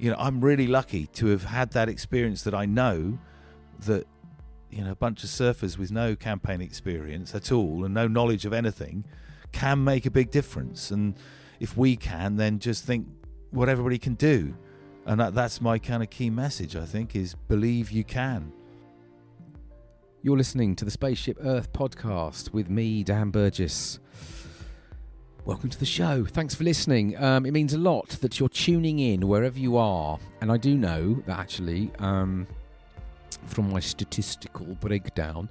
I'm really lucky to have had that experience, that I know that, a bunch of surfers with no campaign experience at all and no knowledge of anything can make a big difference. And if we can, then just think what everybody can do. And that's my kind of key message, I think, is believe you can. You're listening to the Spaceship Earth podcast with me, Dan Burgess. Welcome to the show. Thanks for listening. It means a lot that you're tuning in wherever you are. And I do know that actually, from my statistical breakdown,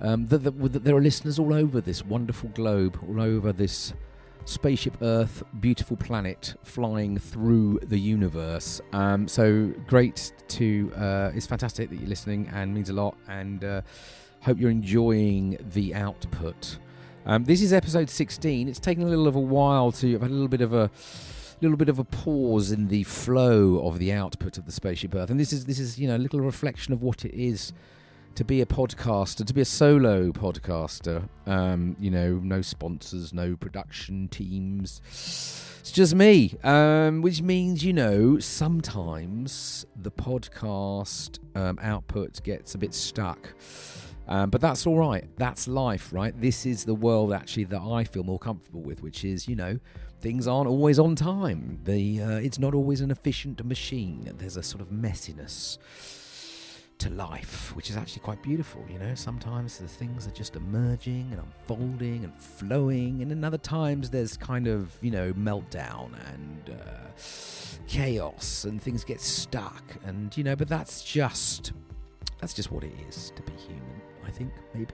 that there are listeners all over this wonderful globe, all over this Spaceship Earth, beautiful planet flying through the universe. So great it's fantastic that you're listening and means a lot, and hope you're enjoying the output. This is episode 16. It's taken a little of a while I've had a little bit of a pause in the flow of the output of the Spaceship Earth, and this is a little reflection of what it is to be a podcaster, to be a solo podcaster. No sponsors, no production teams. It's just me, which means, sometimes the podcast output gets a bit stuck. But that's all right. That's life, right? This is the world, actually, that I feel more comfortable with, which is, things aren't always on time. It's not always an efficient machine. There's a sort of messiness to life, which is actually quite beautiful. Sometimes the things are just emerging and unfolding and flowing, and in other times there's kind of meltdown and chaos, and things get stuck, and but that's just what it is to be human, I think, maybe.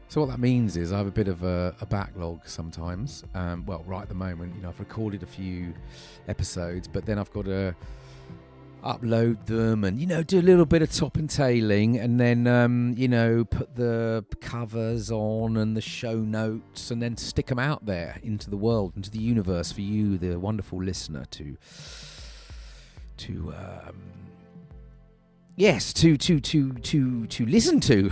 So what that means is I have a bit of a backlog sometimes. Right at the moment, I've recorded a few episodes, but then I've got to upload them and do a little bit of top and tailing, and then put the covers on and the show notes, and then stick them out there into the world, into the universe, for you, the wonderful listener, to listen to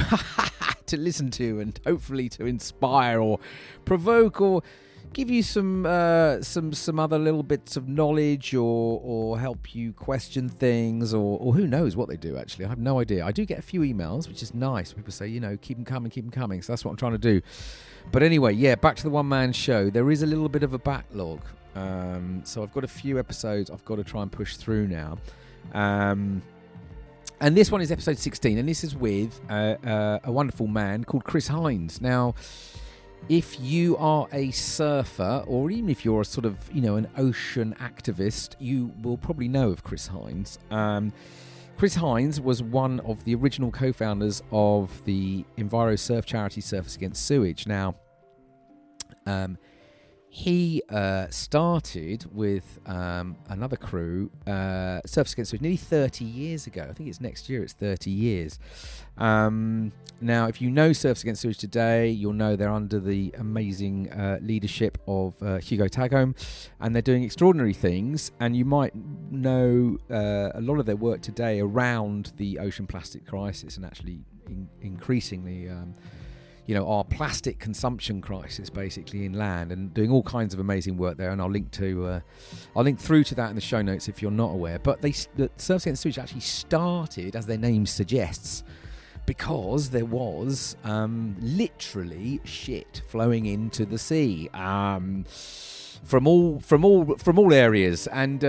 to listen to, and hopefully to inspire or provoke or give you some other little bits of knowledge, or help you question things, or who knows what they do. Actually, I have no idea. I do get a few emails, which is nice. People say, keep them coming. So that's what I'm trying to do. But anyway, back to the one-man show. There is a little bit of a backlog. So I've got a few episodes I've got to try and push through now. And this one is episode 16, and this is with a wonderful man called Chris Hines. Now, if you are a surfer, or even if you're a sort of, an ocean activist, you will probably know of Chris Hines. Chris Hines was one of the original co-founders of the enviro surf charity Surfers Against Sewage. Now, he started with another crew, Surfers Against Sewage, nearly 30 years ago. I think it's next year, it's 30 years. Now, if you know Surfers Against Sewage today, you'll know they're under the amazing leadership of Hugo Tagholm, and they're doing extraordinary things. And you might know a lot of their work today around the ocean plastic crisis, and actually increasingly our plastic consumption crisis, basically, in land, and doing all kinds of amazing work there. And I'll link through to that in the show notes if you're not aware. But the Surfers Against Sewage actually started, as their name suggests, because there was literally shit flowing into the sea from all areas, and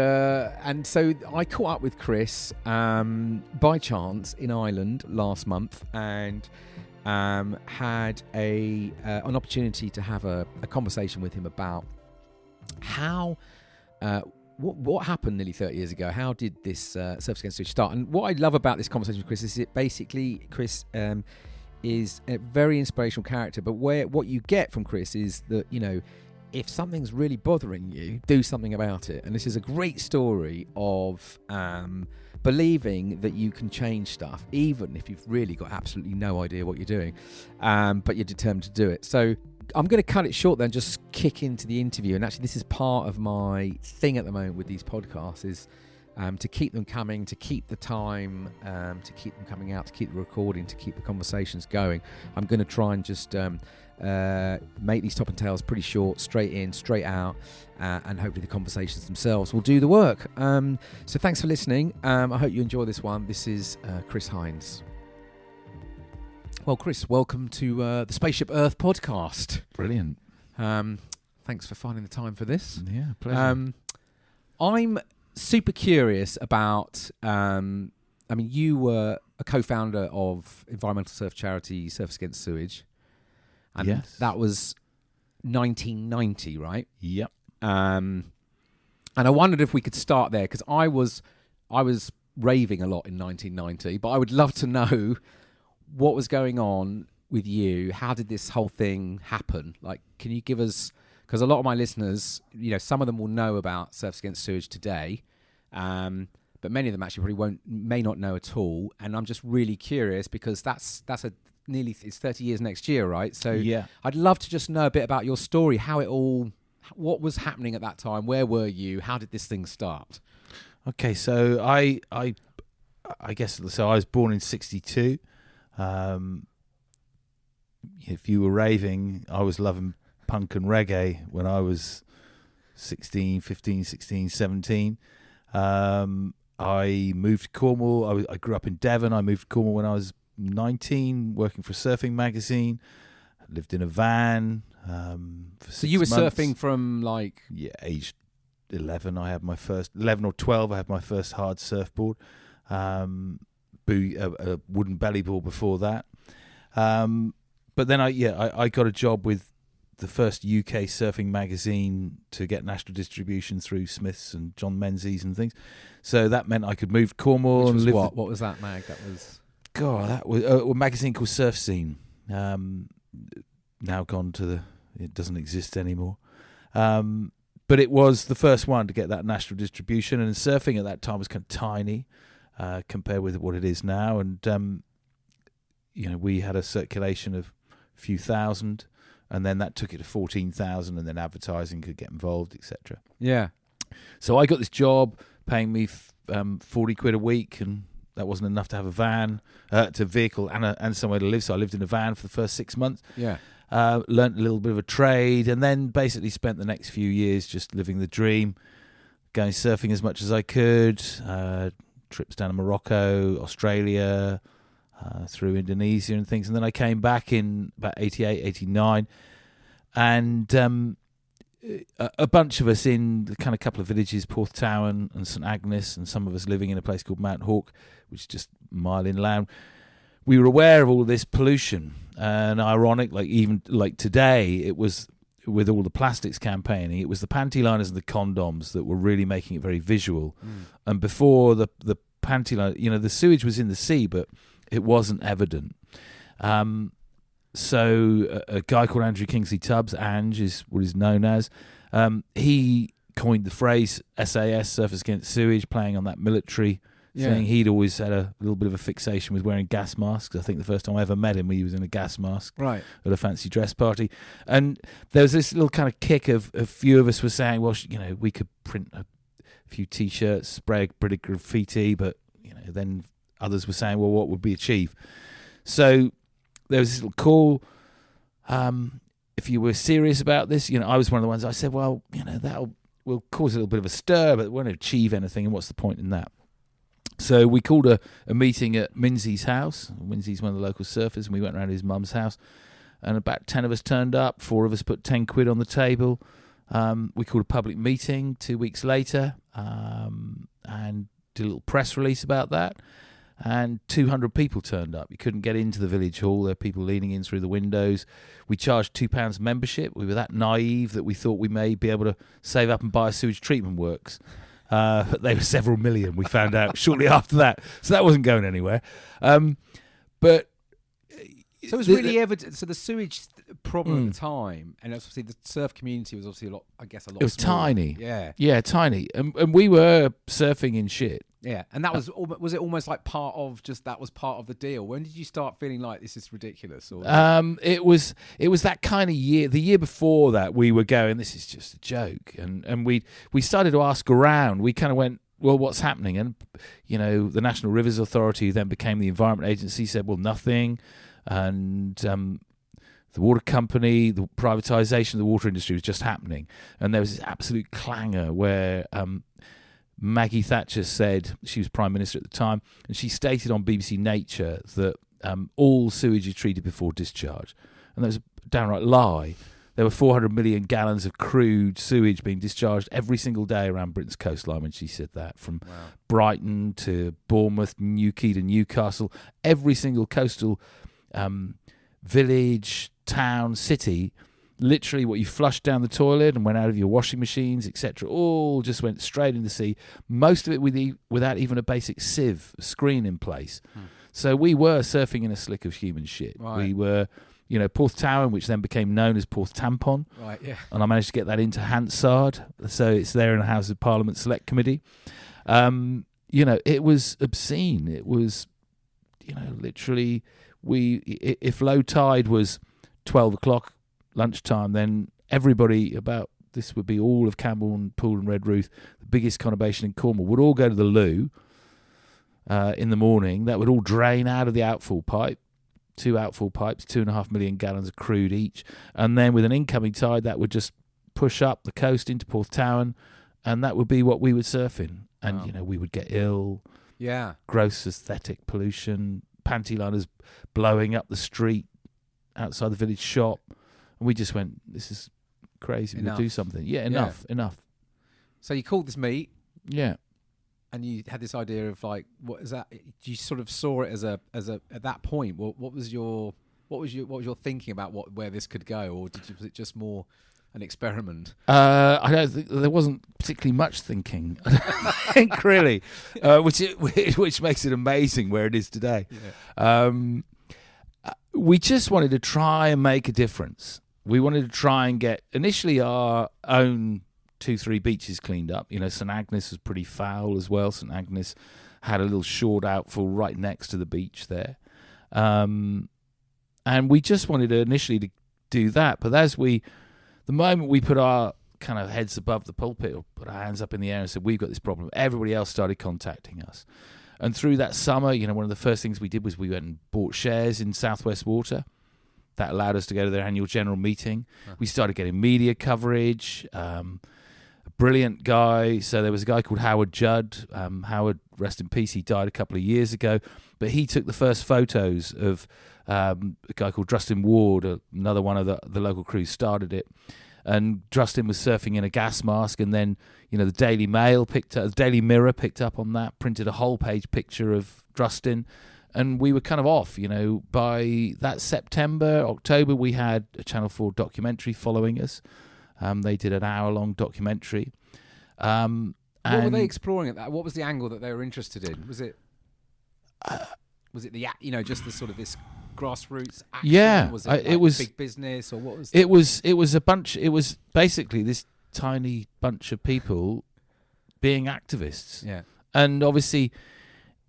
so I caught up with Chris by chance in Ireland last month, and had an opportunity to have a conversation with him about how what happened nearly 30 years ago. How did this Surfers Against Sewage start? And what I love about this conversation with Chris is that basically Chris is a very inspirational character, but what you get from Chris is that, if something's really bothering you, do something about it. And this is a great story of believing that you can change stuff, even if you've really got absolutely no idea what you're doing, but you're determined to do it. So I'm going to cut it short then, just kick into the interview. And actually, this is part of my thing at the moment with these podcasts, is to keep them coming, to keep the time, to keep them coming out, to keep the recording, to keep the conversations going. I'm going to try and just make these top and tails pretty short, straight in, straight out, and hopefully the conversations themselves will do the work. So thanks for listening. I hope you enjoy this one. This is Chris Hines. Well, Chris, welcome to the SpaceShip Earth podcast. Brilliant. Thanks for finding the time for this. Yeah, pleasure. I'm super curious about, you were a co-founder of environmental surf charity Surfers Against Sewage. And yes. That was 1990, right? Yep. And I wondered if we could start there, because I was raving a lot in 1990, but I would love to know what was going on with you. How did this whole thing happen? Like, can you give us, because a lot of my listeners, some of them will know about Surfers Against Sewage today, but many of them actually probably may not know at all. And I'm just really curious, because that's it's 30 years next year, right? So yeah. I'd love to just know a bit about your story, what was happening at that time, where were you, how did this thing start? Okay, so I guess, so I was born in 62. If you were raving, I was loving punk and reggae when I was 15, 16, 17. I moved to Cornwall. I grew up in Devon. I moved to Cornwall when I was 19, working for a surfing magazine. I lived in a van for 6 So you were months. surfing from age 11. 11 or 12. I had my first hard surfboard. A wooden belly board before that. But then I got a job with the first UK surfing magazine to get national distribution through Smiths and John Menzies and things. So that meant I could move to Cornwall. Which was and what was that mag? That was that was a magazine called Surf Scene. Now gone to it doesn't exist anymore. But it was the first one to get that national distribution, and surfing at that time was kind of tiny compared with what it is now. And we had a circulation of a few thousand, and then that took it to 14,000, and then advertising could get involved, etc. Yeah. So I got this job paying me 40 quid a week, and that wasn't enough to have a van, to vehicle and somewhere to live. So I lived in a van for the first 6 months. Yeah. Learnt a little bit of a trade, and then basically spent the next few years just living the dream, going surfing as much as I could, trips down to Morocco, Australia, through Indonesia and things. And then I came back in about 88, 89, and a bunch of us in the kind of couple of villages, Porthtowan and St Agnes, and some of us living in a place called Mount Hawke, which is just a mile inland. We were aware of all of this pollution, and ironic, even today, it was with all the plastics campaigning, it was the panty liners and the condoms that were really making it very visual. And before the panty liner, the sewage was in the sea, but it wasn't evident. So a guy called Andrew Kingsley Tubbs, Ange is what he's known as, he coined the phrase SAS, Surfers Against Sewage, playing on that military thing. He'd always had a little bit of a fixation with wearing gas masks. I think the first time I ever met him, he was in a gas mask right at a fancy dress party. And there was this little kind of kick of a few of us were saying, well, we could print a few T-shirts, spray a bit of graffiti, but then others were saying, well, what would we achieve? So there was this little call. If you were serious about this, I was one of the ones. I said, well, will cause a little bit of a stir, but it won't achieve anything, and what's the point in that? So we called a meeting at Minzie's house. Minzie's one of the local surfers, and we went around to his mum's house, and about 10 of us turned up. 4 of us put 10 quid on the table. We called a public meeting 2 weeks later, and did a little press release about that. And 200 people turned up. You couldn't get into the village hall. There were people leaning in through the windows. We charged £2 membership. We were that naive that we thought we may be able to save up and buy a sewage treatment works. But they were several million, we found out shortly after that. So that wasn't going anywhere. But so it was really evident. So the sewage problem at the time, and obviously the surf community was obviously a lot it was smaller. tiny. Yeah, tiny. And we were surfing in shit. Yeah, and that was it almost like part of the deal? When did you start feeling like this is ridiculous? Or it was that kind of year. The year before that, we were going, this is just a joke, and we started to ask around. We kind of went, well, what's happening? And, the National Rivers Authority then became the Environment Agency, said, well, nothing. And the water company, the privatisation of the water industry was just happening. And there was this absolute clangor where Maggie Thatcher said, she was Prime Minister at the time, and she stated on BBC Nature that all sewage is treated before discharge. And that was a downright lie. There were 400 million gallons of crude sewage being discharged every single day around Britain's coastline when she said that, from Brighton to Bournemouth, Newquay to Newcastle. Every single coastal village, town, city, literally what you flushed down the toilet and went out of your washing machines, etc., all just went straight into the sea, most of it without even a basic sieve, screen in place. So we were surfing in a slick of human shit. Right. We were... Porth Towern, which then became known as Porth Tampon. Right, yeah. And I managed to get that into Hansard. So it's there in the House of Parliament Select Committee. It was obscene. It was, literally, if low tide was 12 o'clock lunchtime, then everybody this would be all of Camborne, Poole and Redruth, the biggest conurbation in Cornwall, would all go to the loo in the morning. That would all drain out of the outfall pipe. 2 outfall pipes, 2.5 million gallons of crude each, and then with an incoming tide that would just push up the coast into Porth Towern, and that would be what we would surf in. And we would get ill. Yeah, gross aesthetic pollution, panty liners blowing up the street outside the village shop, and we just went, "This is crazy. We'll do something." Yeah, enough. So you called this meet. Yeah. And you had this idea of like, what is that? You sort of saw it as a at that point. What was your thinking about where this could go, or was it just more an experiment? I don't think there wasn't particularly much thinking. I think really, which makes it amazing where it is today. Yeah. We just wanted to try and make a difference. We wanted to try and get initially our own 2-3 beaches cleaned up. St Agnes was pretty foul as well. St Agnes had a little short outfall right next to the beach there. And we just wanted to initially to do that. But the moment we put our kind of heads above the pulpit or put our hands up in the air and said, we've got this problem, everybody else started contacting us. And through that summer, one of the first things we did was we went and bought shares in South West Water. That allowed us to go to their annual general meeting. Uh-huh. We started getting media coverage. Brilliant guy. So there was a guy called Howard Judd. Howard, rest in peace, he died a couple of years ago. But he took the first photos of a guy called Drustin Ward, another one of the local crews started it. And Drustin was surfing in a gas mask, and then the Daily Mirror picked up on that, printed a whole page picture of Drustin, and we were kind of off. By that September, October, we had a Channel 4 documentary following us. They did an hour-long documentary. What were they exploring at that? What was the angle that they were interested in? Was it the just the sort of this grassroots action? Yeah, was it was big business, or what was it? Was a bunch. It was basically this tiny bunch of people being activists. Yeah, and obviously,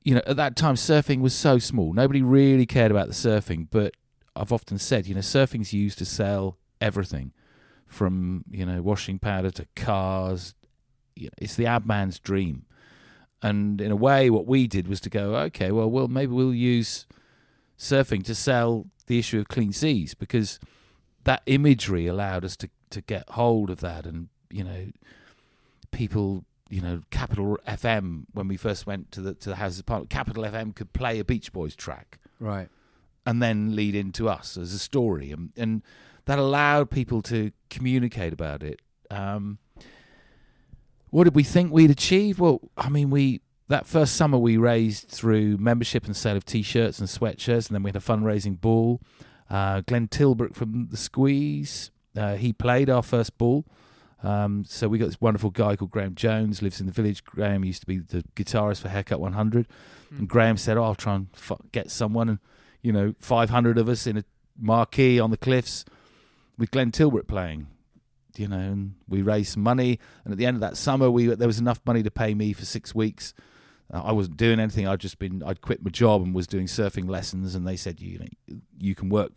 at that time surfing was so small. Nobody really cared about the surfing. But I've often said, surfing's used to sell everything. From washing powder to cars, it's the ab man's dream. And in a way, what we did was to go, okay, well, maybe we'll use surfing to sell the issue of clean seas, because that imagery allowed us to get hold of that. And people, Capital FM, when we first went to the Houses of Parliament, Capital FM could play a Beach Boys track, right, and then lead into us as a story, and that allowed people to communicate about it. What did we think we'd achieve? Well, that first summer we raised through membership and sale of T-shirts and sweatshirts, and then we had a fundraising ball. Glenn Tilbrook from The Squeeze, he played our first ball. So we got this wonderful guy called Graham Jones, lives in the village. Graham used to be the guitarist for Haircut 100. And Graham said, I'll try and get someone, and 500 of us in a marquee on the cliffs, with Glenn Tilbrook playing, and we raised some money. And at the end of that summer, there was enough money to pay me for 6 weeks. I wasn't doing anything. I'd quit my job and was doing surfing lessons. And they said, you can work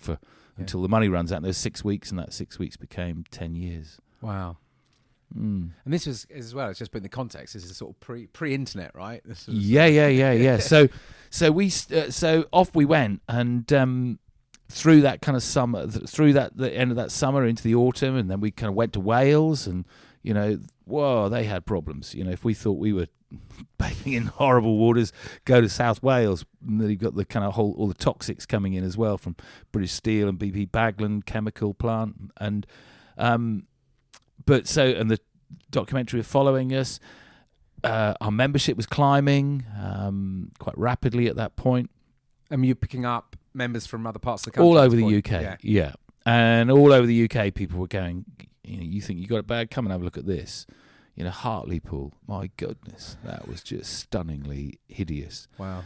until the money runs out. And there's 6 weeks, and that 6 weeks became 10 years. Wow. And this was as well. It's just put in the context. This is sort of pre-internet, right? This was, Yeah. So off we went, and through that kind of summer, the end of that summer into the autumn, and then we kind of went to Wales, and they had problems. If we thought we were bathing in horrible waters, go to South Wales, and then you've got the kind of all the toxics coming in as well from British Steel and BP Bagland chemical plant, and the documentary was following us. Our membership was climbing quite rapidly at that point. And you're picking up members from other parts of the country? All over the UK, yeah. And all over the UK, people were going, you think you got it bad? Come and have a look at this. Hartlepool, my goodness, that was just stunningly hideous. Wow.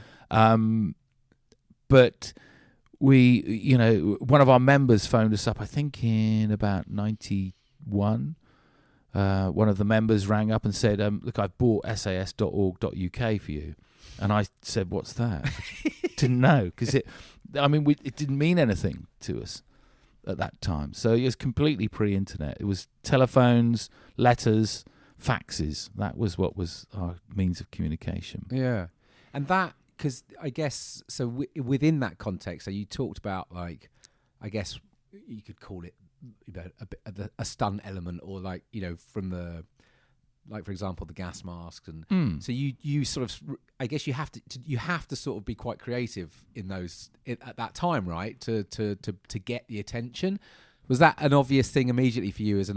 But we, one of our members phoned us up, I think in about 91. One of the members rang up and said, look, I've bought sas.org.uk for you. And I said, what's that? Didn't know, because it didn't mean anything to us at that time. So it was completely pre-internet. It was telephones, letters, faxes. That was what was our means of communication. Yeah. And that, because I guess, so within that context, so you talked about, like, I guess you could call it a stunt element, or like, from the, like, for example, the gas masks, and so you sort of, I guess you have to sort of be quite creative in those at that time, right? To get the attention. Was that an obvious thing immediately for you as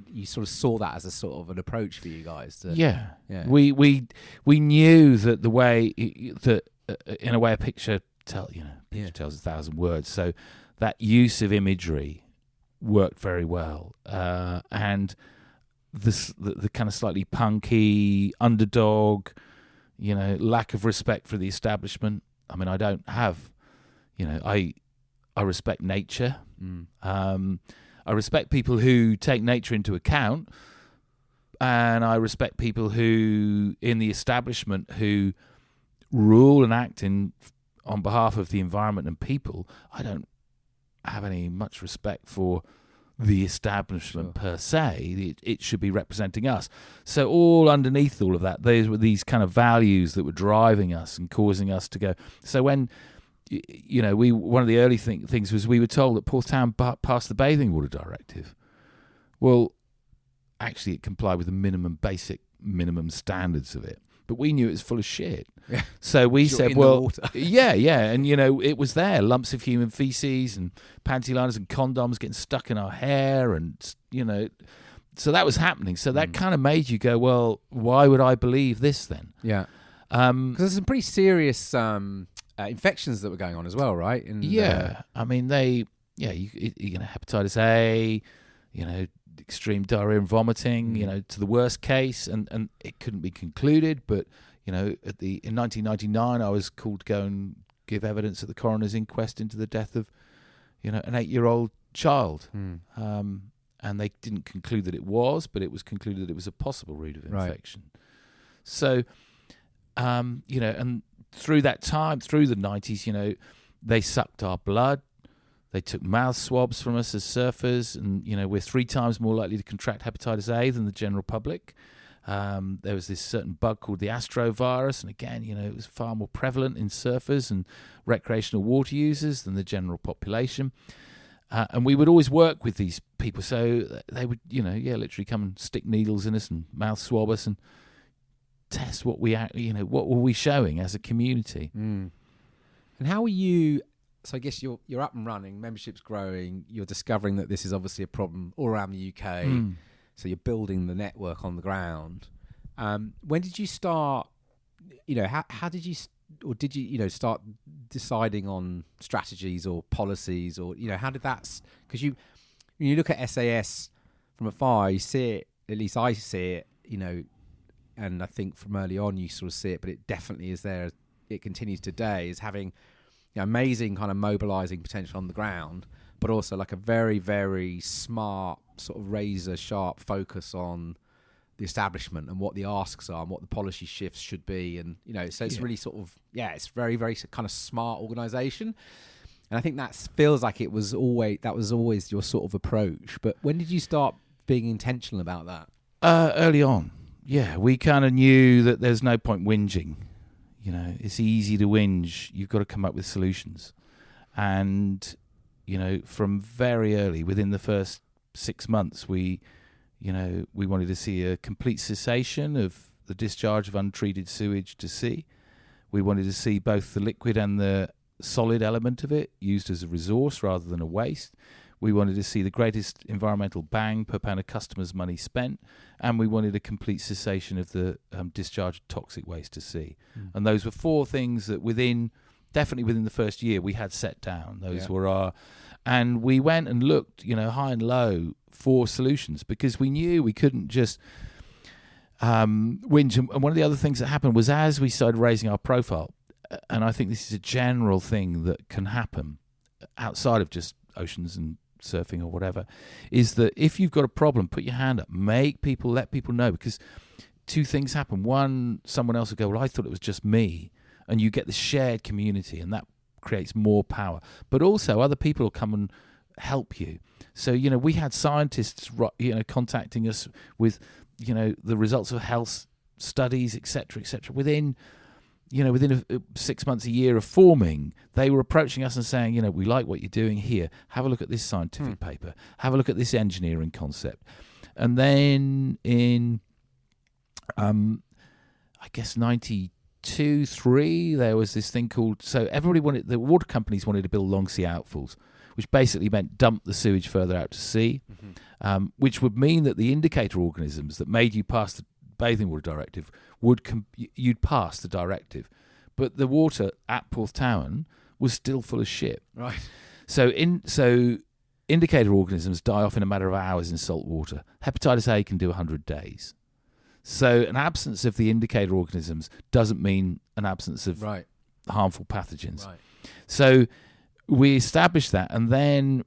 you sort of saw that as a sort of an approach for you guys? Yeah. We knew that the way that in a way a picture tells 1,000 words. So that use of imagery worked very well, and the kind of slightly punky underdog, lack of respect for the establishment. I mean, I don't have, I respect nature. I respect people who take nature into account, and I respect people who, in the establishment, who rule and act on behalf of the environment and people. I don't have any much respect for the establishment per se. It should be representing us. So all underneath all of that, those were these kind of values that were driving us and causing us to go. So when one of the early things was we were told that Portsdown passed the Bathing Water Directive. Well, actually, it complied with the minimum standards of it, but we knew it was full of shit. Yeah. So we said, well, yeah, and it was there, lumps of human feces and panty liners and condoms getting stuck in our hair, and so that was happening. So that kind of made you go, well, why would I believe this then? Yeah, because there's some pretty serious infections that were going on as well, right? And, I mean, you're gonna hepatitis A, extreme diarrhea and vomiting, to the worst case, and it couldn't be concluded. But in 1999, I was called to go and give evidence at the coroner's inquest into the death of, an 8-year-old child, and they didn't conclude that it was, but it was concluded that it was a possible route of infection. Right. So, and through that time, through the 90s, they sucked our blood. They took mouth swabs from us as surfers, and we're 3 times more likely to contract hepatitis A than the general public. There was this certain bug called the astrovirus, and again, it was far more prevalent in surfers and recreational water users than the general population. And we would always work with these people, so they would, literally come and stick needles in us and mouth swab us and test what what were we showing as a community. And how are you? So I guess you're up and running, membership's growing, you're discovering that this is obviously a problem all around the UK. So you're building the network on the ground. When did you start? How did you, or did you, start deciding on strategies or policies, or how did that? Because when you look at SAS from afar, you see it. At least I see it. And I think from early on you sort of see it, but it definitely is there. It continues today, is having amazing kind of mobilizing potential on the ground, but also like a very, very smart sort of razor sharp focus on the establishment and what the asks are and what the policy shifts should be. And, so it's really sort of, it's very, very kind of smart organization. And I think that feels like that was always your sort of approach. But when did you start being intentional about that? Early on, yeah, we kind of knew that there's no point whinging. You know, it's easy to whinge. You've got to come up with solutions. And, you know, from very early, within the first 6 months, we wanted to see a complete cessation of the discharge of untreated sewage to sea. We wanted to see both the liquid and the solid element of it used as a resource rather than a waste. We wanted to see the greatest environmental bang per pound of customers' money spent, and we wanted a complete cessation of the discharge of toxic waste to sea. And those were 4 things that definitely within the first year, we had set down. Those were our... And we went and looked, you know, high and low for solutions, because we knew we couldn't just whinge. And one of the other things that happened was, as we started raising our profile, and I think this is a general thing that can happen outside of just oceans and surfing or whatever, is that if you've got a problem, put your hand up, let people know, because 2 things happen. One, someone else will go, well, I thought it was just me, and you get the shared community, and that creates more power. But also other people will come and help you. So, you know, we had scientists, you know, contacting us with, you know, the results of health studies, etc., within 6 months, a year of forming. They were approaching us and saying, you know, we like what you're doing here. Have a look at this scientific paper. Have a look at this engineering concept. And then in, I guess, 92, 3, there was this thing called... So the water companies wanted to build long sea outfalls, which basically meant dump the sewage further out to sea, which would mean that the indicator organisms that made you pass the bathing water directive you'd pass the directive, but the water at Porthtowan was still full of shit. Right. So indicator organisms die off in a matter of hours in salt water. Hepatitis A can do 100 days. So an absence of the indicator organisms doesn't mean an absence of harmful pathogens. Right. So we established that, and then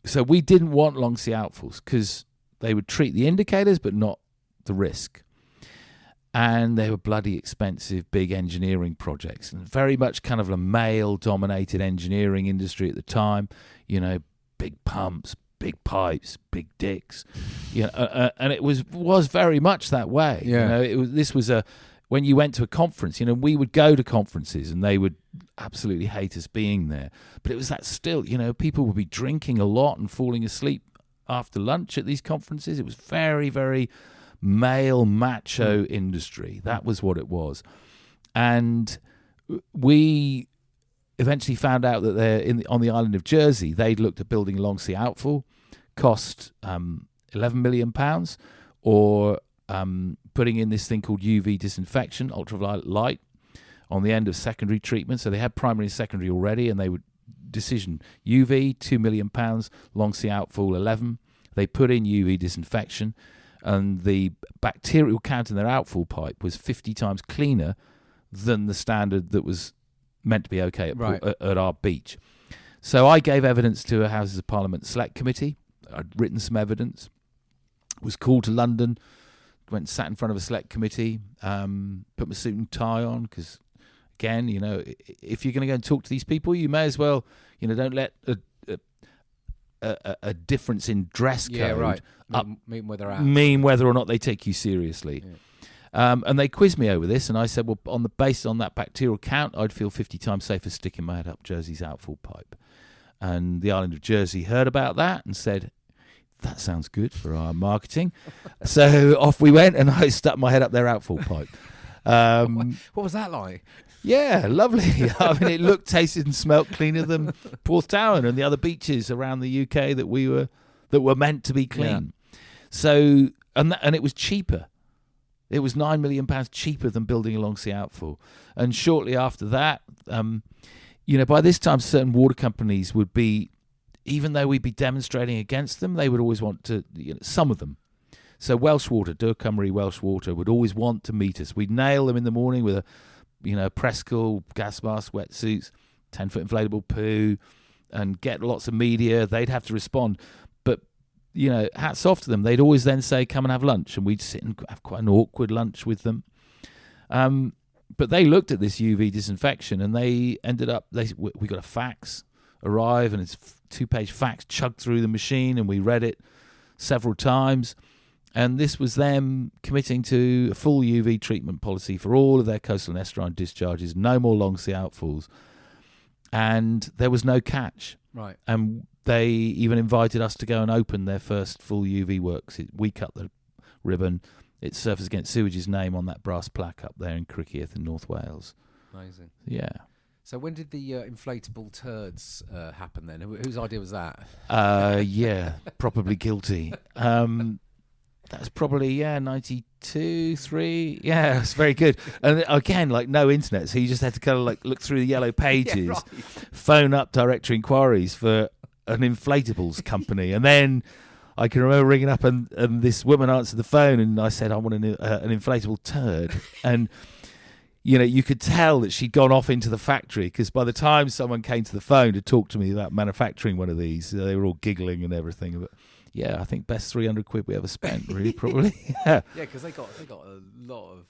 so we didn't want long sea outfalls because they would treat the indicators but not the risk. And they were bloody expensive, big engineering projects, and very much kind of a male-dominated engineering industry at the time. You know, big pumps, big pipes, big dicks. You know, and it was very much that way. Yeah. You know, when you went to a conference, you know, we would go to conferences and they would absolutely hate us being there. But it was that still, you know, people would be drinking a lot and falling asleep after lunch at these conferences. It was very, very male macho industry. That was what it was. And we eventually found out that on the island of Jersey, they'd looked at building a long sea outfall, cost £11 million, or putting in this thing called UV disinfection, ultraviolet light, on the end of secondary treatment. So they had primary and secondary already, and they would decision UV, £2 million, long sea outfall, 11. They put in UV disinfection, and the bacterial count in their outfall pipe was 50 times cleaner than the standard that was meant to be okay at our beach. So I gave evidence to a Houses of Parliament Select Committee. I'd written some evidence, was called to London, went and sat in front of a Select Committee, put my suit and tie on, because, again, you know, if you're going to go and talk to these people, you may as well, you know, don't let a difference in dress code mean where they're at. Mean whether or not they take you seriously. Yeah. And they quizzed me over this, and I said, well, based on that bacterial count, I'd feel 50 times safer sticking my head up Jersey's outfall pipe. And the island of Jersey heard about that and said, that sounds good for our marketing. So off we went, and I stuck my head up their outfall pipe. What was that like? Yeah, lovely. I mean, it looked, tasted, and smelt cleaner than Porthtowan and the other beaches around the UK that were meant to be clean. Yeah. So, and it was cheaper. It was £9 million cheaper than building a long sea outfall. And shortly after that, you know, by this time, certain water companies would be, even though we'd be demonstrating against them, they would always want to, you know, some of them. So Welsh Water, Dŵr Cymru Welsh Water, would always want to meet us. We'd nail them in the morning with a, you know, Prescal, gas mask, wetsuits, 10-foot inflatable poo, and get lots of media. They'd have to respond. But, you know, hats off to them. They'd always then say, come and have lunch. And we'd sit and have quite an awkward lunch with them. But they looked at this UV disinfection, and they ended up, we got a fax arrive, and it's 2-page fax chugged through the machine, and we read it several times. And this was them committing to a full UV treatment policy for all of their coastal and estuarine discharges, no more long sea outfalls. And there was no catch. Right. And they even invited us to go and open their first full UV works. We cut the ribbon. It's Surfers Against Sewage's name on that brass plaque up there in Criccieth in North Wales. Amazing. Yeah. So when did the inflatable turds happen then? Whose idea was that? Yeah, probably guilty. That's probably, 92, 3. Yeah, it's very good. And again, like no internet, so you just had to kind of like look through the yellow pages, Yeah, right. phone up directory inquiries for an inflatables company. And then I can remember ringing up and this woman answered the phone and I said, I want an inflatable turd. And, you could tell that she'd gone off into the factory because by the time someone came to the phone to talk to me about manufacturing one of these, they were all giggling and everything. But yeah, I think best 300 quid we ever spent, really, probably. Yeah, because they got a lot of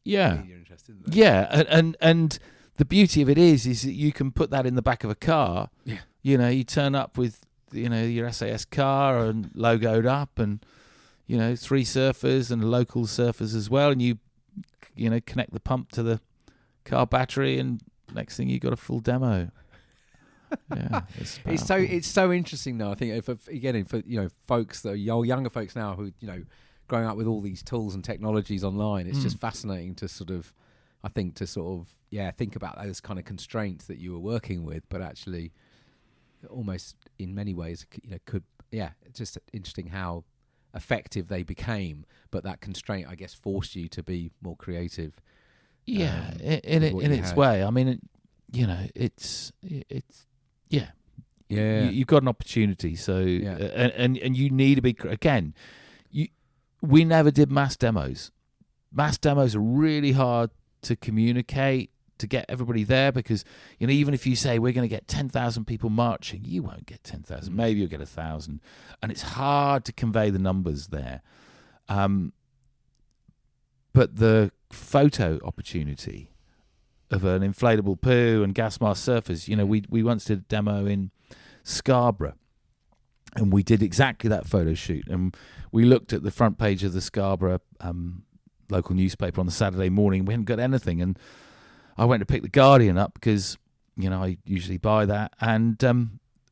yeah, media interest, didn't they? Yeah, and the beauty of it is that you can put that in the back of a car. Yeah, you turn up with your SAS car and logoed up, and 3 surfers and local surfers as well, and you connect the pump to the car battery, and next thing you got a full demo. Yeah, it's so interesting now. I think for folks that are younger folks now who growing up with all these tools and technologies online, it's just fascinating to think about those kind of constraints that you were working with, but actually almost in many ways it's just interesting how effective they became, but that constraint I guess forced you to be more creative. Yeah, in its way. I mean, it's yeah. You've got an opportunity, so and you need to be again. We never did mass demos. Mass demos are really hard to communicate, to get everybody there, because even if you say we're going to get 10,000 people marching, you won't get 10,000. Maybe you'll get 1,000, and it's hard to convey the numbers there. But the photo opportunity of an inflatable poo and gas mask surfers, we once did a demo in Scarborough, and we did exactly that photo shoot, and we looked at the front page of the Scarborough local newspaper on the Saturday morning. We hadn't got anything, and I went to pick the Guardian up because I usually buy that, and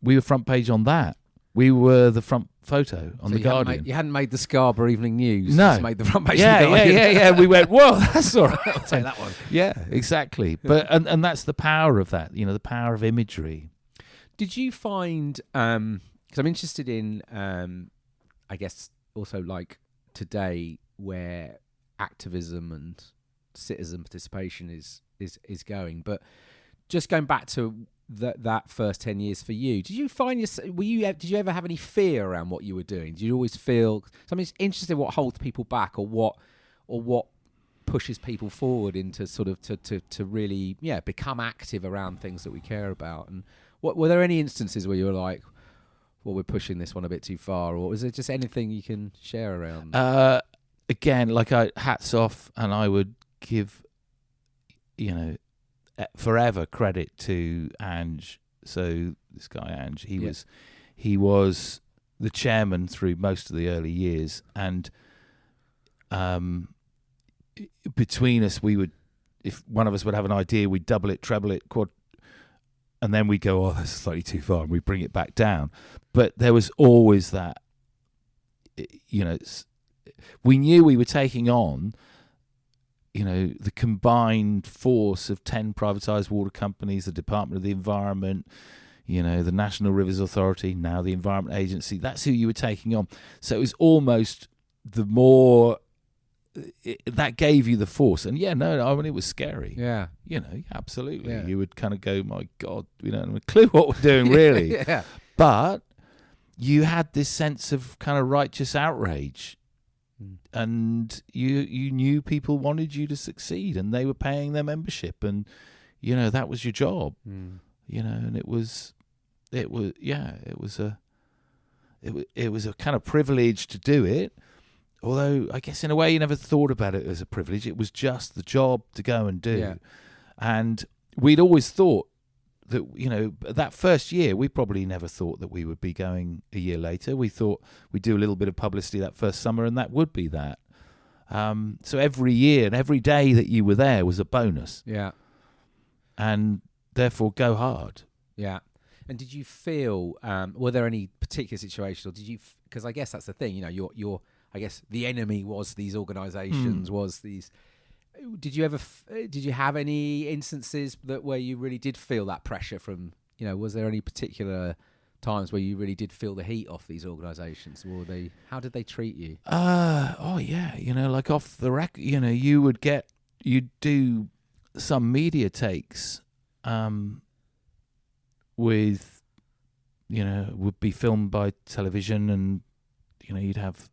we were front page on that. We were the front photo on the Guardian. You hadn't made the Scarborough Evening News. No. Just made the front page of the Guardian. Yeah. We went, whoa, that's all right. I'll take that one. Yeah, exactly. But and that's the power of that, the power of imagery. Did you find, because I'm interested in, I guess, also like today where activism and citizen participation is going, but just going back to that first 10 years for you, did you find did you ever have any fear around what you were doing? Did you always feel, I mean, it's interesting what holds people back or what pushes people forward into sort of to really become active around things that we care about? And what were there any instances where you were like, well, we're pushing this one a bit too far, or is there just anything you can share around? Again, hats off, and I would give forever credit to Ange. So this guy Ange, he was the chairman through most of the early years, and between us, we would, if one of us would have an idea, we'd double it, treble it, quad, and then we'd go, oh, that's slightly too far, and we'd bring it back down. But there was always that, we knew we were taking on the combined force of 10 privatised water companies, the Department of the Environment, the National Rivers Authority, now the Environment Agency. That's who you were taking on. So it was almost the more that gave you the force. And it was scary. Yeah. Absolutely. Yeah. You would kind of go, my God, we don't have a clue what we're doing, really. Yeah. But you had this sense of kind of righteous outrage. And you knew people wanted you to succeed, and they were paying their membership, and that was your job. And it was a kind of privilege to do it. Although I guess in a way you never thought about it as a privilege. It was just the job to go and do. Yeah. And we'd always thought that that first year we probably never thought that we would be going a year later. We thought we'd do a little bit of publicity that first summer, and that would be that. So every year and every day that you were there was a bonus. Yeah. And therefore go hard. Yeah. And did you feel, were there any particular situations, or did you, because I guess that's the thing, your I guess the enemy was these organisations, was these, did you have any instances where you really did feel that pressure from, was there any particular times where you really did feel the heat off these organisations? How did they treat you? Oh yeah, like off the record, you'd do some media takes, with, would be filmed by television, and you'd have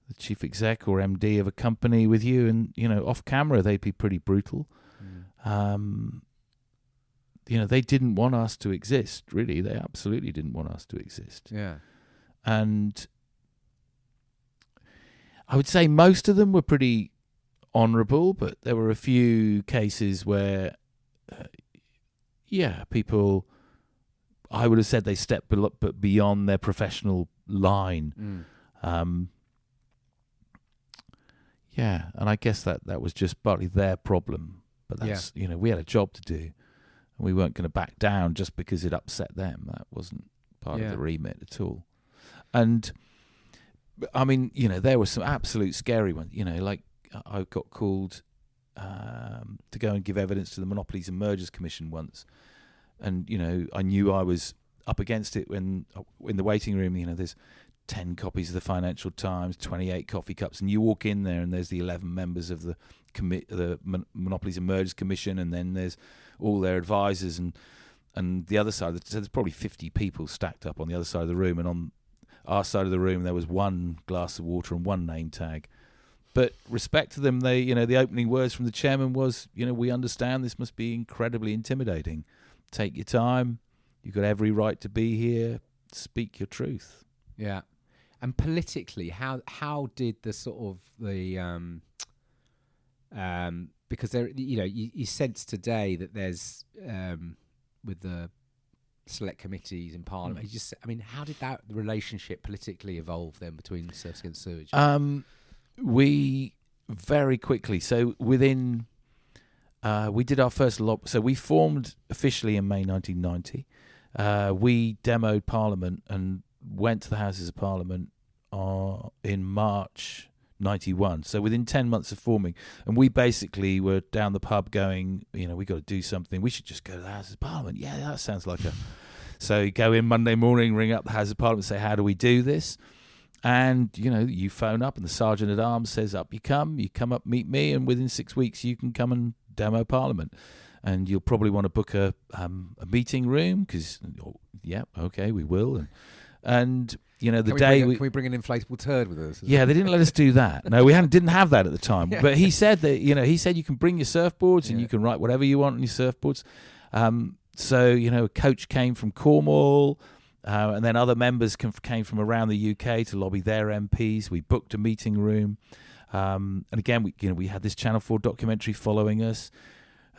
the chief exec or MD of a company with you, and off camera they'd be pretty brutal. They didn't want us to exist, really. They absolutely didn't want us to exist. Yeah. And I would say most of them were pretty honourable, but there were a few cases where people, I would have said they stepped beyond their professional line. And I guess that was just partly their problem. But that's, we had a job to do, and we weren't going to back down just because it upset them. That wasn't part of the remit at all. And, I mean, there were some absolute scary ones. Like I got called to go and give evidence to the Monopolies and Mergers Commission once. And, I knew I was up against it when in the waiting room, there's 10 copies of the Financial Times, 28 coffee cups, and you walk in there and there's the 11 members of the Monopolies and Mergers Commission, and then there's all their advisors, and the other side, so there's probably 50 people stacked up on the other side of the room, and on our side of the room there was one glass of water and one name tag. But respect to them, they, the opening words from the chairman was, we understand this must be incredibly intimidating. Take your time. You've got every right to be here. Speak your truth. Yeah. And politically, how did the sort of the because there, you sense today that there's with the select committees in Parliament. How did that relationship politically evolve then between Surfers Against Sewage? We very quickly, so within, we did our first so we formed officially in May 1990. We demoed Parliament and went to the Houses of Parliament in March 91. So within 10 months of forming, and we basically were down the pub going, we got to do something. We should just go to the Houses of Parliament. Yeah, that sounds like a. So you go in Monday morning, ring up the Houses of Parliament, say, how do we do this? And, you phone up and the Sergeant at Arms says, up you come up, meet me, and within 6 weeks you can come and demo Parliament. And you'll probably want to book a meeting room because, okay, we will. And the day can we bring an inflatable turd with us? Yeah, they didn't let us do that. No, we didn't have that at the time. Yeah. But he said that, you can bring your surfboards and you can write whatever you want on your surfboards. So, a coach came from Cornwall, and then other members came from around the UK to lobby their MPs. We booked a meeting room. And again, we had this Channel 4 documentary following us.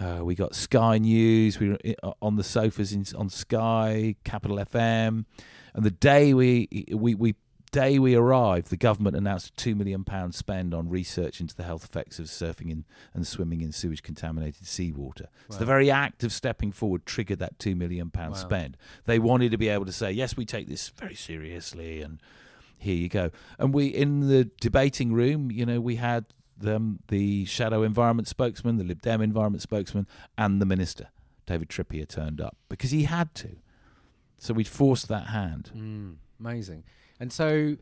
We got Sky News. We were on the sofas on Sky, Capital FM. And the day we arrived, the government announced a £2 million spend on research into the health effects of surfing and swimming in sewage-contaminated seawater. Wow. So the very act of stepping forward triggered that £2 million spend. They wanted to be able to say, yes, we take this very seriously, and here you go. And we, in the debating room, we had the shadow environment spokesman, the Lib Dem environment spokesman, and the minister, David Trippier, turned up because he had to. So we'd forced that hand. Amazing. And so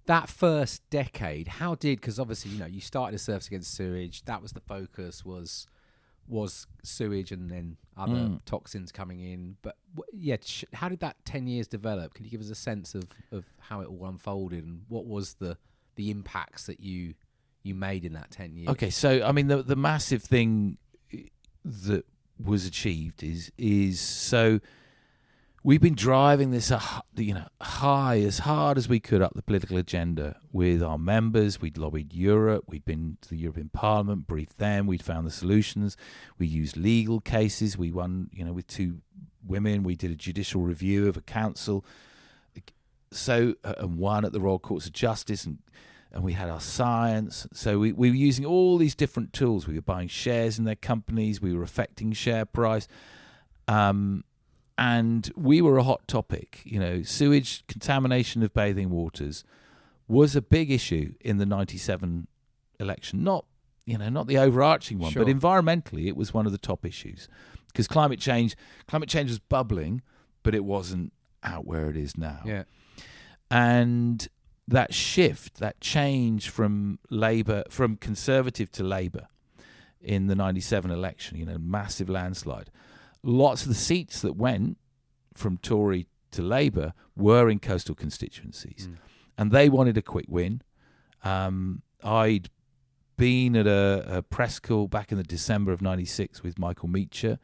that first decade, because obviously, you started as Surfers Against Sewage, that was the focus, was sewage and then other toxins coming in. But how did that 10 years develop? Can you give us a sense of how it all unfolded and what was the impacts that you made in that 10 years? Okay, so, the massive thing that was achieved is so... We've been driving this, high as hard as we could up the political agenda with our members. We'd lobbied Europe. We'd been to the European Parliament, briefed them. We'd found the solutions. We used legal cases. We won, with two women. We did a judicial review of a council, and one at the Royal Courts of Justice, and we had our science. So we were using all these different tools. We were buying shares in their companies. We were affecting share price. And we were a hot topic. Sewage contamination of bathing waters was a big issue in the 97 election. Not the overarching one, but environmentally it was one of the top issues. Because climate change was bubbling, but it wasn't out where it is now. Yeah. And that shift, that change from Conservative to Labour in the 97 election, massive landslide. Lots of the seats that went from Tory to Labour were in coastal constituencies, and they wanted a quick win. I'd been at a press call back in the December of 96 with Michael Meacher,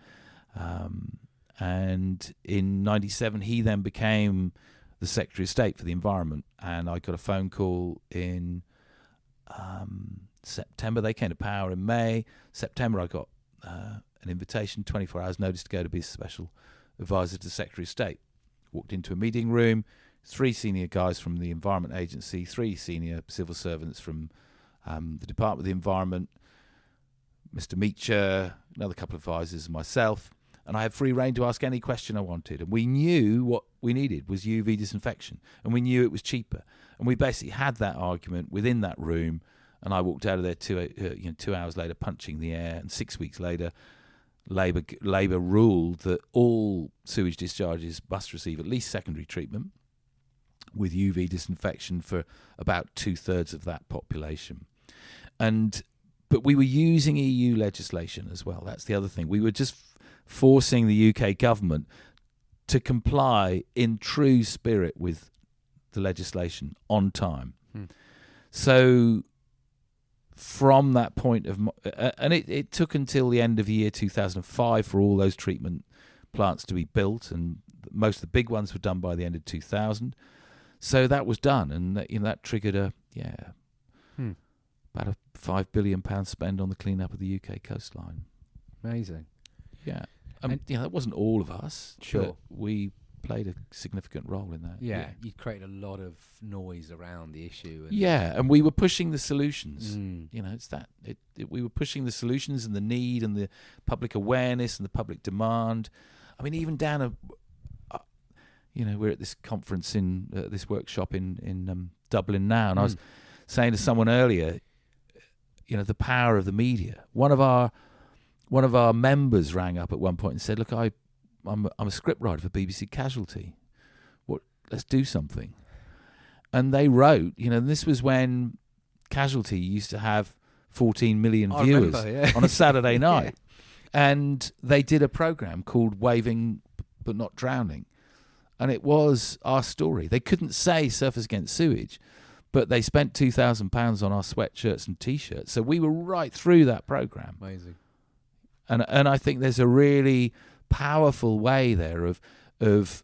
and in 97 he then became the Secretary of State for the Environment, and I got a phone call in September. They came to power in May. September I got an invitation, 24 hours notice, to go to be a special advisor to the Secretary of State. Walked into a meeting room, 3 senior guys from the Environment Agency, 3 senior civil servants from the Department of the Environment, Mr. Meacher, another couple of advisors, and myself. And I had free rein to ask any question I wanted. And we knew what we needed was UV disinfection, and we knew it was cheaper. And we basically had that argument within that room. And I walked out of there 2 hours later, punching the air. And 6 weeks later, Labour ruled that all sewage discharges must receive at least secondary treatment with UV disinfection for about 2/3 of that population. But we were using EU legislation as well. That's the other thing. We were just forcing the UK government to comply in true spirit with the legislation on time. So from that point of, and it took until the end of the year 2005 for all those treatment plants to be built, and most of the big ones were done by the end of 2000. So that was done, and that triggered about a £5 billion spend on the clean-up of the UK coastline. Amazing. Yeah. That wasn't all of us. Sure. But we played a significant role in that. Yeah. You created a lot of noise around the issue. And we were pushing the solutions. We were pushing the solutions and the need and the public awareness and the public demand. I mean, even down we're at this conference this workshop in Dublin now, and I was saying to someone earlier, the power of the media. One of our members rang up at one point and said, "Look, I'm a scriptwriter for BBC Casualty. Let's do something." And they wrote, this was when Casualty used to have 14 million viewers on a Saturday night. And they did a program called Waving But Not Drowning. And it was our story. They couldn't say Surfers Against Sewage, but they spent £2,000 on our sweatshirts and T-shirts. So we were right through that program. Amazing. And I think there's a really powerful way there of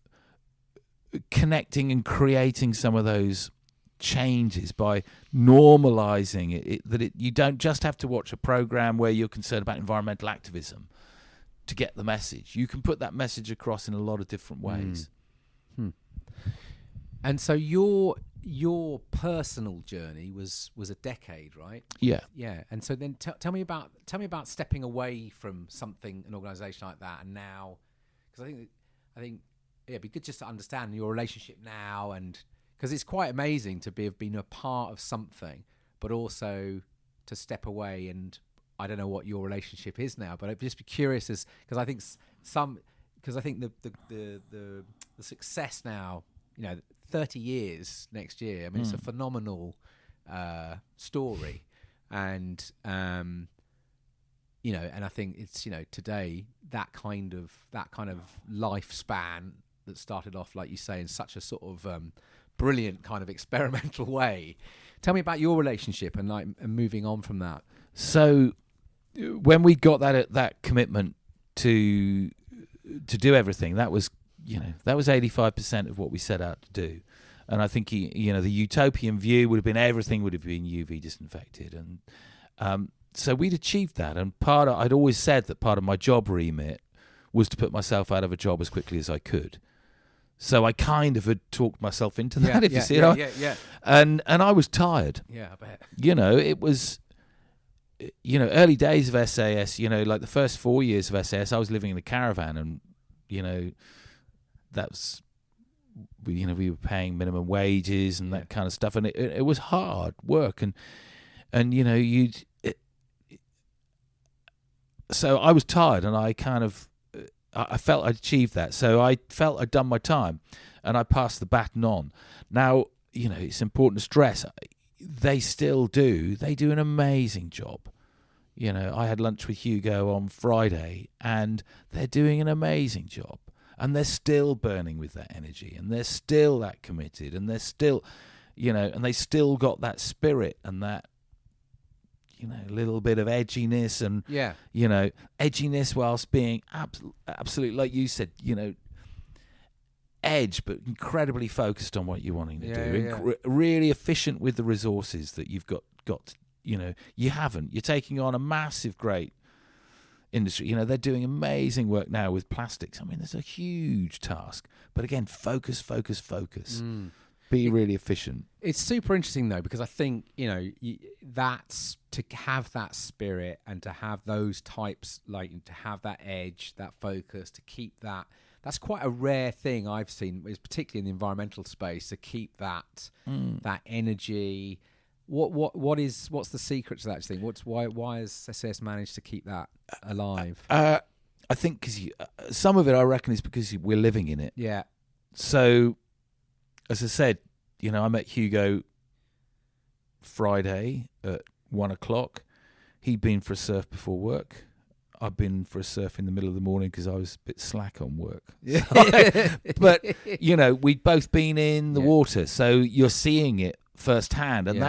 connecting and creating some of those changes by normalising it. You don't just have to watch a program where you're concerned about environmental activism to get the message. You can put that message across in a lot of different ways. And so your personal journey was a decade, right? Yeah. And so then tell me about stepping away from an organisation like that, and now, because I think it'd be good just to understand your relationship now, and because it's quite amazing to have been a part of something, but also to step away. And I don't know what your relationship is now, but I'd just be curious because I think the success now, 30 years next year. I mean, it's a phenomenal story, and and I think it's today that kind of lifespan that started off, like you say, in such a sort of brilliant kind of experimental way. Tell me about your relationship and moving on from that. So when we got that commitment to do everything, that was 85% of what we set out to do. And I think the utopian view would have been everything would have been UV disinfected, and so we'd achieved that. And I'd always said that part of my job remit was to put myself out of a job as quickly as I could. So I kind of had talked myself into that, if you see it. Yeah. And I was tired. Yeah, I bet. It was, early days of SAS, like the first 4 years of SAS, I was living in a caravan, and, that's, we were paying minimum wages and that kind of stuff. And it was hard work. So I was tired, and I felt I'd achieved that. So I felt I'd done my time, and I passed the baton on. Now, it's important to stress, they still do. They do an amazing job. I had lunch with Hugo on Friday, and they're doing an amazing job. And they're still burning with that energy, and they're still that committed, and they're still, and they still got that spirit and that, little bit of edginess and, edginess whilst being absolutely, like you said, edge, but incredibly focused on what you're wanting to do. Really efficient with the resources that you've got, you haven't. You're taking on a massive, great industry. They're doing amazing work now with plastics. I mean, there's a huge task. But again, focus. Be really efficient. It's super interesting, though, because I think, that's to have that spirit and to have those types, like to have that edge, that focus, to keep that. That's quite a rare thing I've seen, particularly in the environmental space, to keep that energy. What's the secret to that thing? Why has SAS managed to keep that alive? I think because some of it, I reckon, is because we're living in it. Yeah. So, as I said, I met Hugo Friday at 1:00. He'd been for a surf before work. I've been for a surf in the middle of the morning because I was a bit slack on work. Yeah. But, we'd both been in the water, so you're seeing it firsthand, and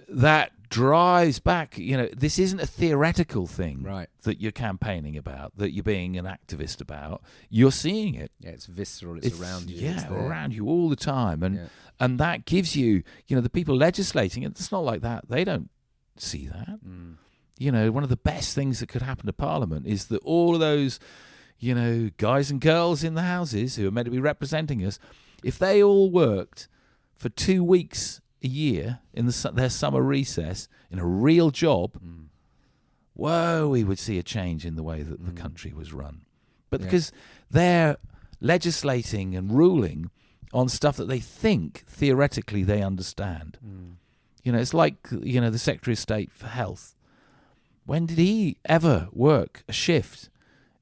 that drives back. This isn't a theoretical thing, right, that you're campaigning about, that you're being an activist about. You're seeing it. Yeah, it's visceral. It's around you. Yeah, around you all the time, and that gives you, the people legislating it. It's not like that. They don't see that. One of the best things that could happen to Parliament is that all of those, guys and girls in the houses who are meant to be representing us, if they all worked for 2 weeks a year in their summer recess in a real job, whoa, we would see a change in the way that the country was run. But because they're legislating and ruling on stuff that they think theoretically they understand. It's like, the Secretary of State for Health. When did he ever work a shift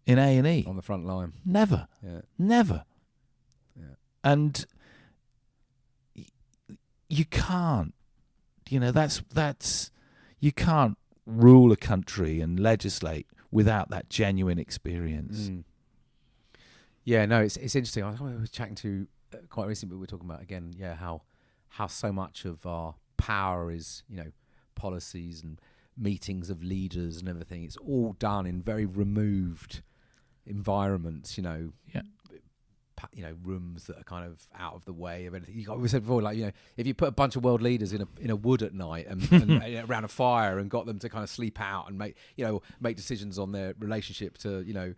in A&E? On the front line. Never. Yeah. Never. Yeah. And you can't, that's you can't rule a country and legislate without that genuine experience. Yeah, no, it's interesting. I was chatting to quite recently, we were talking about again, how so much of our power is, policies and meetings of leaders and everything. It's all done in very removed environments, rooms that are kind of out of the way of anything. We said before, if you put a bunch of world leaders in a wood at night and around a fire and got them to kind of sleep out and make decisions on their relationship to,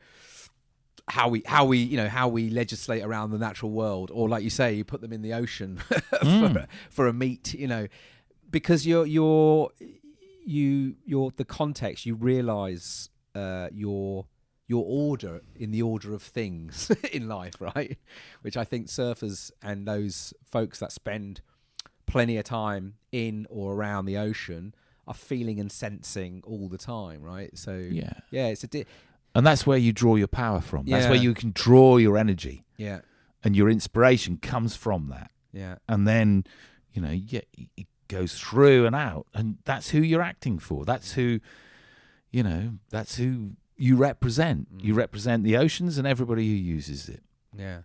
how we legislate around the natural world, or like you say, you put them in the ocean for a meet, because you're the context, you realise your order in the order of things in life, right? Which I think surfers and those folks that spend plenty of time in or around the ocean are feeling and sensing all the time, right? So it's and that's where you draw your power from. That's where you can draw your energy. Yeah. And your inspiration comes from that. Yeah. And then, it goes through and out, and that's who you're acting for. That's who you represent. You represent the oceans and everybody who uses it. Yeah.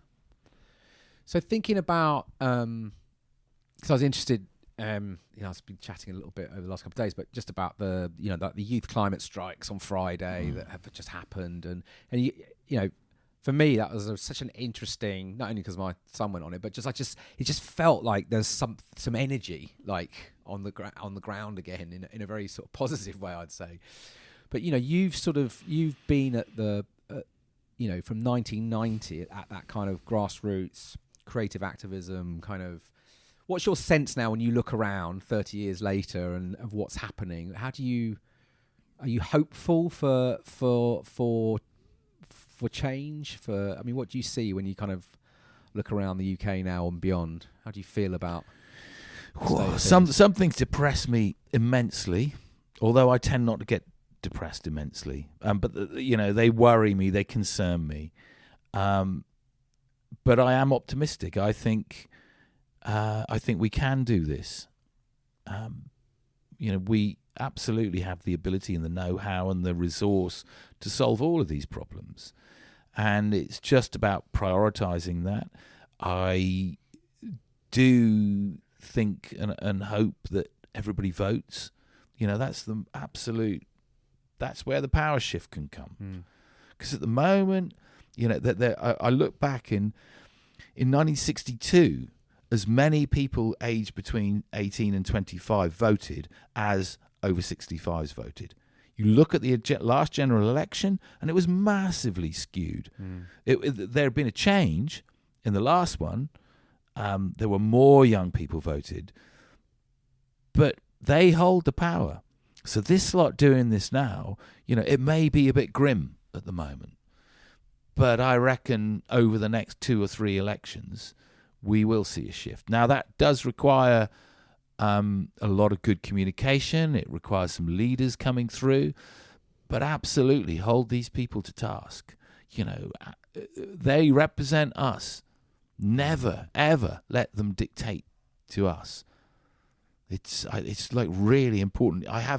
So thinking about, because I was interested, I've been chatting a little bit over the last couple of days, but just about the youth climate strikes on Friday that have just happened, and for me that was such an interesting, not only because my son went on it, but it just felt like there's some energy on the ground again in a very sort of positive way, I'd say. But you've been at the from 1990 at that kind of grassroots creative activism kind of, what's your sense now when you look around 30 years later and of what's happening? Are you hopeful for change? What do you see when you kind of look around the UK now and beyond? How do you feel about some things depress me immensely, although I tend not to get depressed immensely. But they worry me, they concern me. But I am optimistic. I think we can do this. We absolutely have the ability and the know-how and the resource to solve all of these problems. And it's just about prioritising that. I do think and hope that everybody votes. That's where the power shift can come. Because at the moment, I look back in 1962, as many people aged between 18 and 25 voted as over 65s voted. You look at the last general election, and it was massively skewed. There had been a change in the last one. There were more young people voted, but they hold the power. So this lot doing this now, it may be a bit grim at the moment, but I reckon over the next 2 or 3 elections, we will see a shift. Now, that does require a lot of good communication. It requires some leaders coming through, but absolutely hold these people to task. They represent us. Never, ever let them dictate to us. It's like really important. I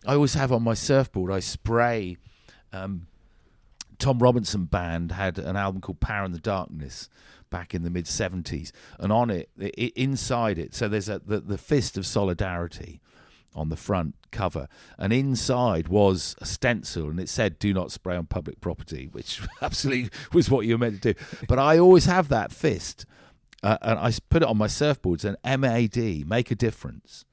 always have on my surfboard, I spray. Tom Robinson Band had an album called Power in the Darkness back in the mid-70s, and on it inside it, so there's the Fist of Solidarity on the front cover, and inside was a stencil, and it said "Do not spray on public property," which absolutely was what you were meant to do. But I always have that fist, and I put it on my surfboards, and MAD, make a difference,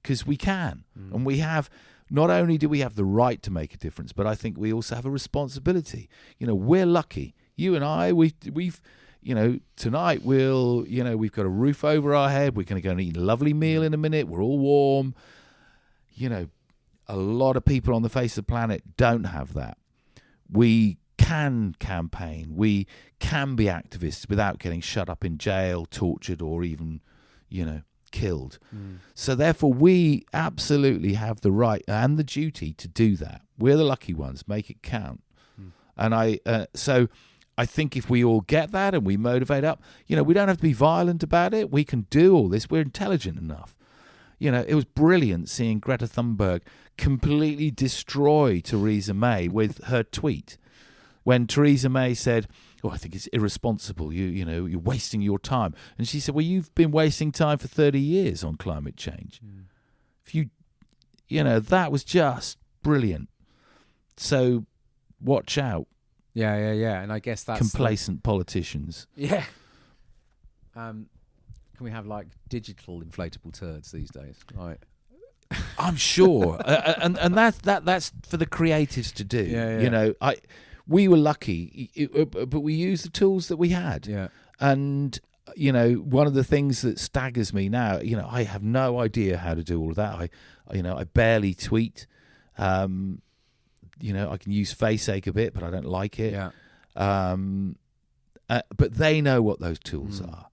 because we can, and we have. Not only do we have the right to make a difference, but I think we also have a responsibility. We're lucky. You and I, we've tonight we've got a roof over our head. We're going to go and eat a lovely meal in a minute. We're all warm. A lot of people on the face of the planet don't have that. We can campaign. We can be activists without getting shut up in jail, tortured, or even, killed. So therefore we absolutely have the right and the duty to do that. We're the lucky ones. Make it count. And so I think if we all get that and we motivate up, we don't have to be violent about it. We can do all this. We're intelligent enough. It was brilliant seeing Greta Thunberg completely destroy Theresa May with her tweet. When Theresa May said, I think it's irresponsible. You're wasting your time. And she said, well, you've been wasting time for 30 years on climate change. If that was just brilliant. So watch out. Yeah. And I guess that's complacent politicians. Yeah. Can we have like digital inflatable turds these days? Right. I'm sure. and that's for the creatives to do. Yeah. We were lucky, but we used the tools that we had. Yeah. And, one of the things that staggers me now, I have no idea how to do all of that. I barely tweet. I can use FaceAche a bit, but I don't like it. Yeah. But they know what those tools are.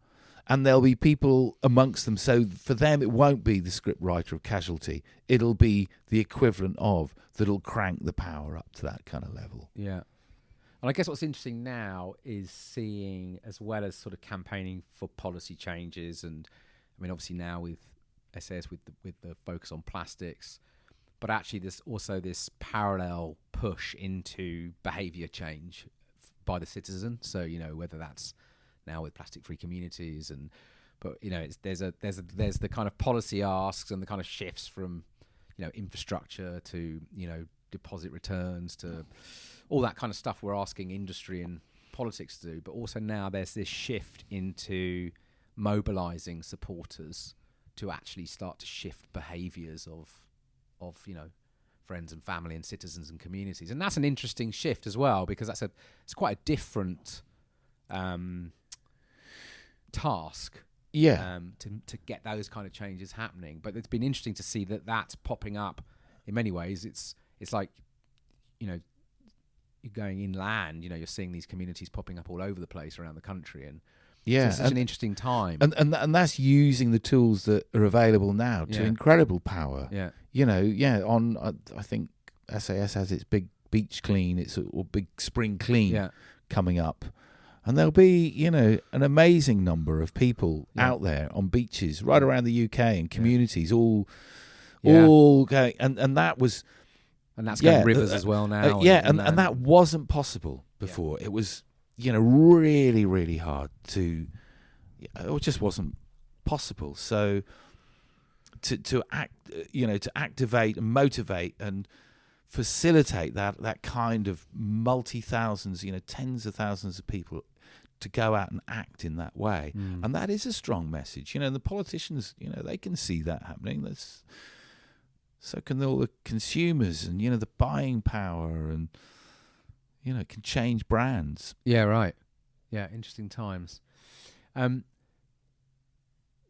And there'll be people amongst them. So for them, it won't be the script writer of Casualty. It'll be the equivalent of that'll crank the power up to that kind of level. Yeah. And I guess what's interesting now is seeing, as well as sort of campaigning for policy changes, and obviously now with SAS with the focus on plastics, but actually there's also this parallel push into behaviour change by the citizen. So whether that's now with plastic-free communities, there's the kind of policy asks and the kind of shifts from infrastructure to deposit returns to all that kind of stuff we're asking industry and politics to do. But also now there's this shift into mobilising supporters to actually start to shift behaviours of friends and family and citizens and communities. And that's an interesting shift as well, because it's quite a different task. To get those kind of changes happening. But it's been interesting to see that that's popping up in many ways. It's like, you're going inland, you're seeing these communities popping up all over the place around the country. And so it's such an interesting time. And that's using the tools that are available now to incredible power. I think SAS has its big beach clean, or big spring clean coming up. And there'll be, an amazing number of people out there on beaches right around the UK and communities all going. And that was... And that's going rivers as well now. And that wasn't possible before. It was, really, really hard to... It just wasn't possible. So to activate and motivate and facilitate that kind of multi-thousands, tens of thousands of people to go out and act in that way. And that is a strong message. And the politicians, they can see that happening. So can all the consumers and, the buying power and, it can change brands. Yeah, right. Yeah, interesting times.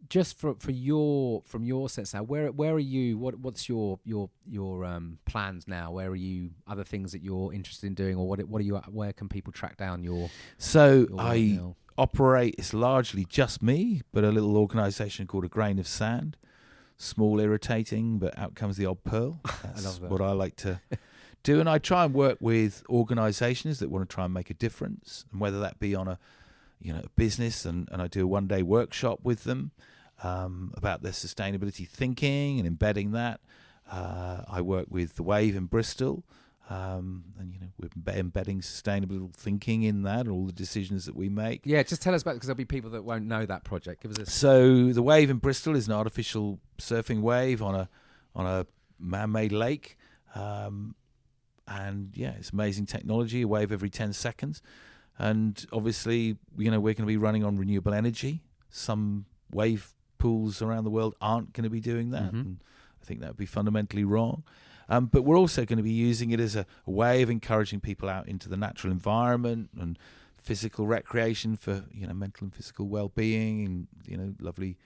Just from your sense now, where are you? What's your plans now? Where are you? Other things that you're interested in doing, or what are you? Where can people track down your? So I operate. It's largely just me, but a little organisation called A Grain of Sand. Small, irritating, but out comes the odd pearl. That's I love that. What I like to do, and I try and work with organisations that want to try and make a difference, and whether that be on a business, and I do a one-day workshop with them about their sustainability thinking and embedding that. I work with The Wave in Bristol, and we're embedding sustainable thinking in that, all the decisions that we make. Yeah, just tell us about it, because there'll be people that won't know that project. Give us a... So The Wave in Bristol is an artificial surfing wave on a man-made lake, and it's amazing technology. A wave every 10 seconds. And obviously, we're going to be running on renewable energy. Some wave pools around the world aren't going to be doing that. And I think that would be fundamentally wrong. But we're also going to be using it as a way of encouraging people out into the natural environment and physical recreation for, mental and physical well-being and, lovely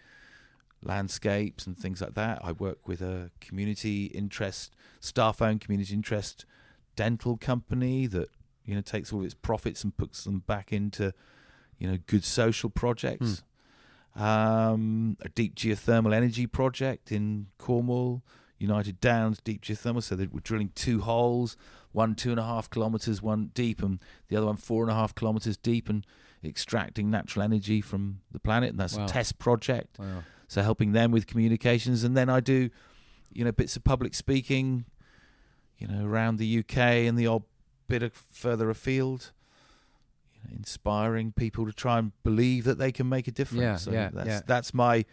landscapes and things like that. I work with a staff-owned community interest dental company that, takes all of its profits and puts them back into, good social projects. A deep geothermal energy project in Cornwall, United Downs Deep Geothermal. So we're drilling 2 holes, one 2.5 kilometres, one deep, and the other one 4.5 kilometres deep, and extracting natural energy from the planet. And that's a test project. Wow. So helping them with communications. And then I do, bits of public speaking, around the UK and the odd bit of further afield, inspiring people to try and believe that they can make a difference. That's my,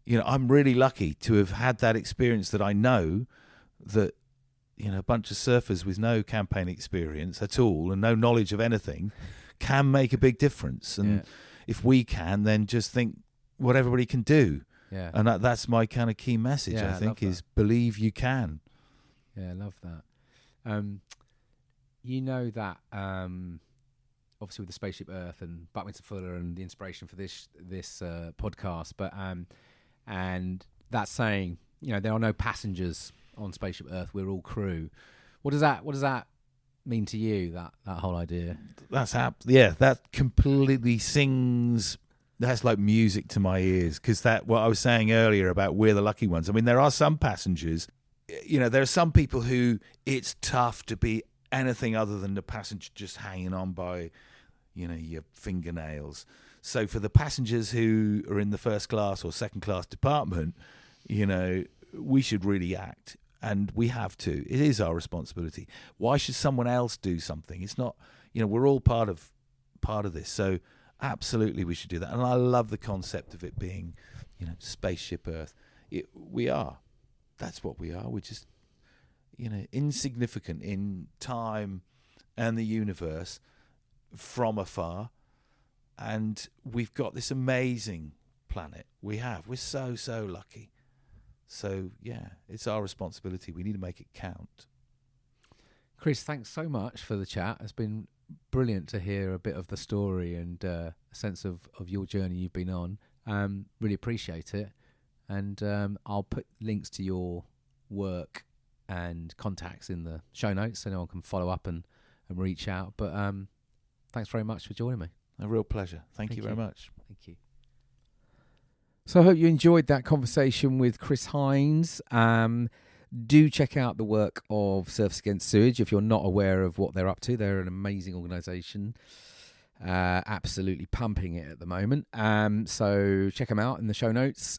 I'm really lucky to have had that experience, that I know that, a bunch of surfers with no campaign experience at all and no knowledge of anything can make a big difference. And if we can, then just think what everybody can do. Yeah. And that's my kind of key message, I think, is believe you can. Yeah, I love that. That obviously with the Spaceship Earth and Buckminster Fuller and the inspiration for this podcast, but and that's saying, there are no passengers on Spaceship Earth, we're all crew. What does that mean to you, that whole idea? That completely sings. That's like music to my ears, because what I was saying earlier about we're the lucky ones. I mean, there are some passengers, there are some people who it's tough to be anything other than the passenger just hanging on by, your fingernails. So for the passengers who are in the first class or second class department, we should really act, and we have to. It is our responsibility. Why should someone else do something? It's not, we're all part of this. So absolutely we should do that. And I love the concept of it being, Spaceship Earth. We are. That's what we are. We're just, insignificant in time and the universe from afar. And we've got this amazing planet. We're so, so lucky. So, yeah, it's our responsibility. We need to make it count. Chris, thanks so much for the chat. It's been brilliant to hear a bit of the story and a sense of your journey you've been on. Really appreciate it. And I'll put links to your work and contacts in the show notes so anyone can follow up and reach out. But thanks very much for joining me. A real pleasure. Thank you very much. Thank you. So I hope you enjoyed that conversation with Chris Hines. Do check out the work of Surfers Against Sewage if you're not aware of what they're up to. They're an amazing organisation, absolutely pumping it at the moment. So check them out in the show notes.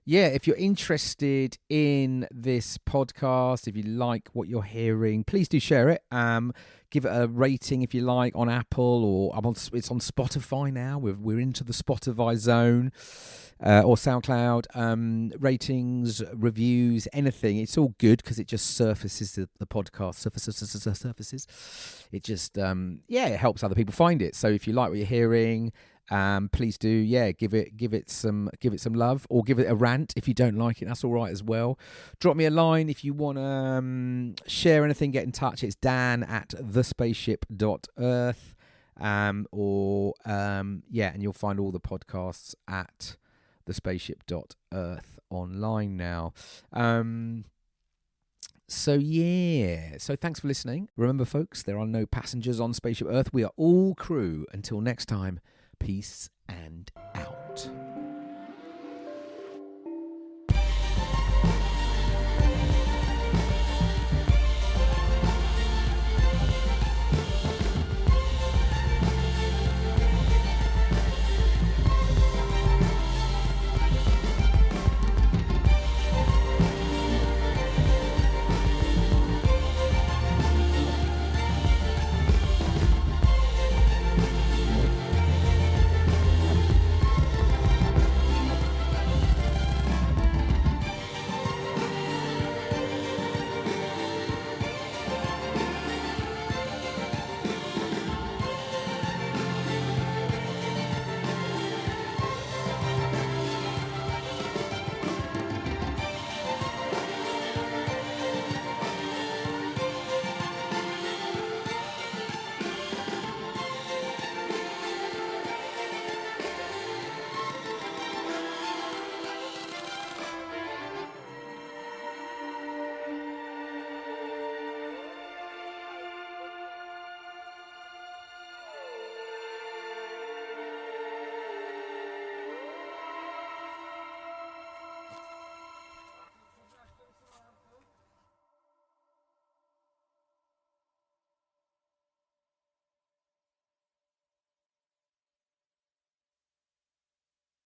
If you're interested in this podcast, if you like what you're hearing, please do share it. Give it a rating if you like on Apple, or it's on Spotify now. We're into the Spotify zone, or SoundCloud. Ratings, reviews, anything. It's all good because it just surfaces the podcast. Surfaces. It just it helps other people find it. So if you like what you're hearing, please do, give it some love, or give it a rant if you don't like it. That's all right as well. Drop me a line if you want to share anything. Get in touch. It's dan@thespaceship.earth, and you'll find all the podcasts at thespaceship.earth online now. So thanks for listening. Remember, folks, there are no passengers on Spaceship Earth. We are all crew. Until next time. Peace and out.